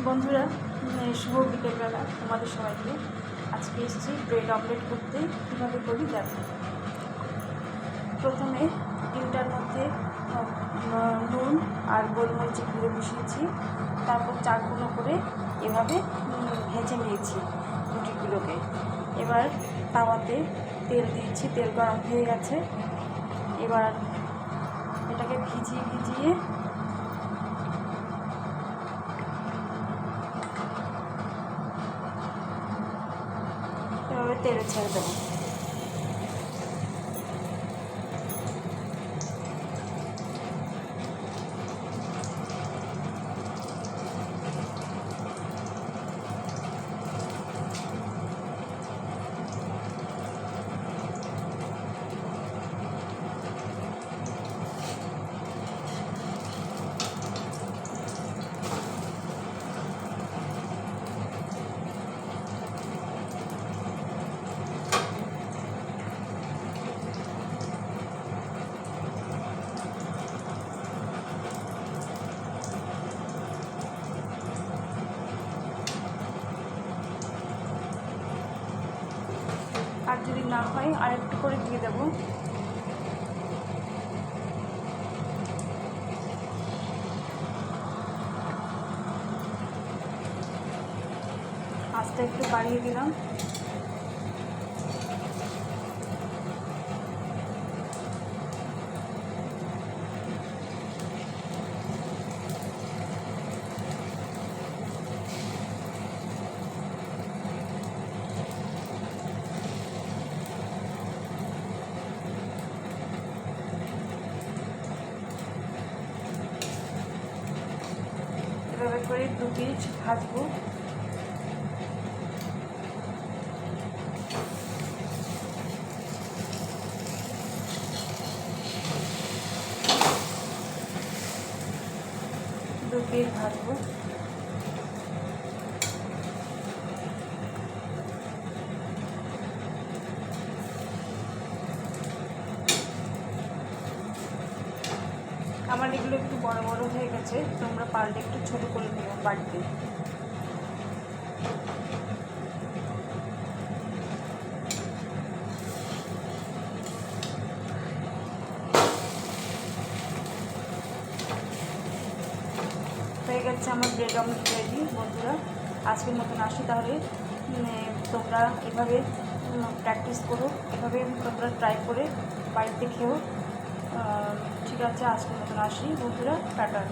বন্ধুরা, শুভ বিকেলবেলা তোমাদের সবাইকে। আজকে এসেছি ব্রেড অমলেট করতে। কীভাবে করি দেখো। প্রথমে ডিমটার মধ্যে নুন আর গোলমরিচের গুঁড়ো মিশিয়েছি, তারপর চারগুলো করে এভাবে ভেজে নিয়েছি রুটিগুলোকে। এবার তাওয়াতে তেল দিয়েছি, তেল গরম হয়ে গেছে। এবার এটাকে ভিজিয়ে এভাবে তেলে ছেড়ে দেবো। আর যদি না হয় আর একটু করে দিয়ে দেবো। আস্তে একটু বাড়িয়ে দিলাম। এভাবে করে 2 পিস ভাজবো। ভাজবো। আমার এগুলো একটু বড় বড় হয়ে গেছে, তোমরা পারলে একটু ছোট করে নিও বাড়িতে। হয়ে গেছে আমার ব্রেড অমলেট রেডি। বন্ধুরা, আজকের মতন আসি তাহলে। তোমরা এভাবে প্র্যাকটিস করো, এভাবে তোমরা ট্রাই করে বাড়িতে খেও। ঠিক আছে, আজকের মতন আসি বন্ধুরা, টাটা।